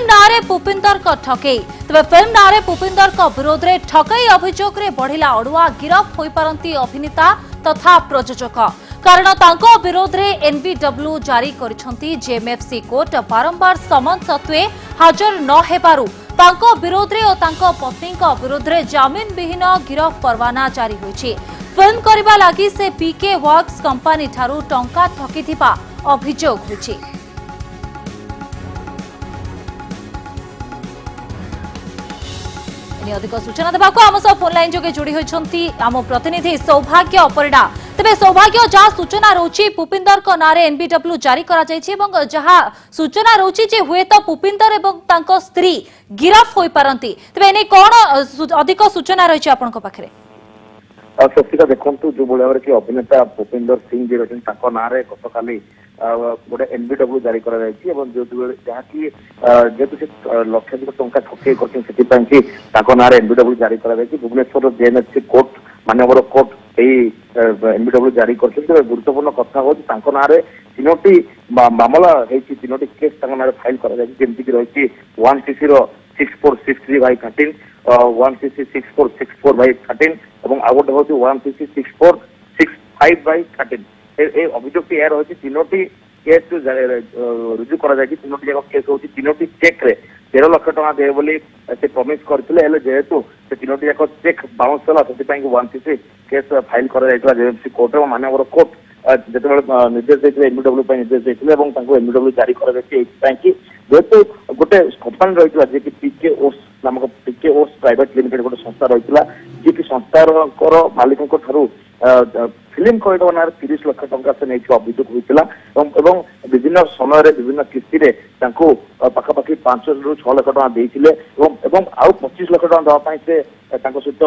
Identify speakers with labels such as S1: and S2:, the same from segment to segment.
S1: Film नारे पुपिंदर को ठकई तबे फिल्म नारे पुपिंदर को विरोध में ठकई अभियोग रे बढ़िला अड़ुआ गिरफ होई पारंती अभिनेता तथा प्रयोजक कारण तांको विरोध में एनबीडब्ल्यू जारी करिसंती जेएमएफसी कोर्ट बारंबार समन सत्वे हाजर न हेबारु तांको विरोध में और तांको पत्नी को विरोध में जामिन विहीन गिरफ परवाना जारी होईछि। फिल्म करबा लागि से पीके वर्क्स कंपनी ठारू टंका ठकीथिबा अभियोग होईछि। अधिक सूचना देवाक आम सब फोन लाइन जोगे जोड़ी होती आम प्रतिनिधि सौभाग्य अपरिणा तेज सौभाग्य जहाँ सूचना रोची पुपिंदर को नारे एनबीडब्ल्यू जारी करा जहाँ सूचना रोची जे हुए तो पुपिंदर एवं स्त्री गिरफ हो पारती तेज एने कौन अधिक सूचना रही आपण पाखे
S2: स्वस्तिका देखु जो भाव कि अभिनेता पुपिंदर सिंह जी रही ना गत काली गोटे एनबीडब्ल्यू जारी करा जहाँकि जेहेतु से लक्षाधिक टंका ठकई कर ना एनबीडब्ल्यू जारी करा भुवनेश्वर जेएमएफसी कोर्ट मानवर कोर्ट एनबीडब्ल्यू जारी कर गुरुत्वपूर्ण कथा हूँ ना तीनोटी मामला तीनोटी केस ना फाइल करमती रही 1cc 6463 बाई 13 1cc 6464 बाई 13 और आउ गोटे हूँ 1cc 6465 बाई 13 अभियोग यह रही तीनोटी केस रुजु कर तीनोटी जाक केस हूँ तीनोटी चेक रे 13 लाख टका दे बोली से प्रमिश करते जेहेतु से तीनोटी जाक चेक बाउंस होला से 1cc केस फाइल कर जेएमएफसी कोर्ट और मानवर कोर्ट जो निर्देश देते एनबीडब्ल्यू निर्देश देते एनबीडब्ल्यू जारी कर जेहेतु गोटे कंपानी रही है पीके ओस नामक पीके ओस प्राइवेट लिमिटेड गोटे संस्था रही जी की संस्थार मालिकों ठारू फिल्म कॉरिडोर ना 30 लाख टंका से नहीं अभियोग होता विभिन्न समय विभिन्न किस्ती पाखापाखि 5 ରୁ 6 लाख टका देते आउ 25 लाख टका देवाई से सहित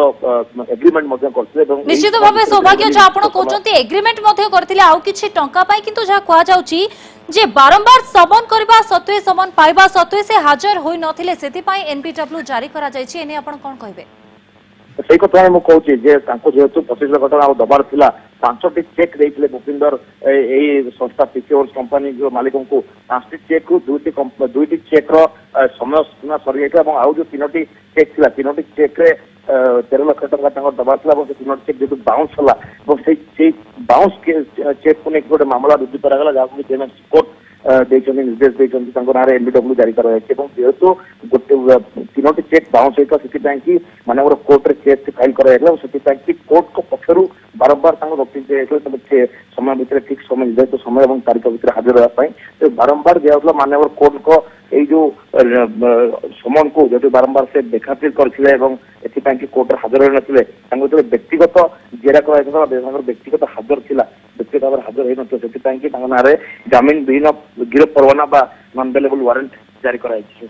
S2: एग्रीमेंट करते
S1: निश्चित भाव सौभाग्य जहाँ आप कहते एग्रीमेंट करते आउ किछि टंका पाई किंतु जहाँ कहुची जे बारंबार समन करबा सत्वे समन पाइबा सत्वे से हाजर होई नथिले सेति एनबीडब्ल्यू जारी करा जायछि एने आपण कोन कहबे
S2: सही कथा मुझे कहूँ जेहेतु 25 लाख टका दबार था 5टी चेक देते भूपिंदर यही संस्था पीसीओर्स कंपनी जो मालिकों को 5टी चेक रु 2टी चेक समय सीमा सरी जाता आउ जो 3टी चेक थी 3टी चेक रे 13 लाख टका दबार था 3टी चेक जो बाउंस है बाउंस चेक को लेकिन गोटे मामला रुजु कराला जहाँ जेएमएफसी कोर्ट निर्देश देते ना एनबीडब्ल्यू जारी जेहेतु गोटे 3टी चेक बाउंस होता से मानवर कोर्ट केस फाइल कर कोर्ट को पक्षर बारंबार नोटिस दिया समय भितर ठीक समय निर्धारित समय और तारीख भितर हाजिर होगा बारंबार दिया मानवर कोर्ट को यही जो समन को जो बारंबार से देखातिर करते कोर्ट हाजिर हो नथिले व्यक्तिगत जेरा कर व्यक्तिगत हाजर थिला व्यक्तिगत भाव हाजर हो ना जामिन विहीन गिरफ परवाना नॉन अवेलेबल वारंट जारी कराई।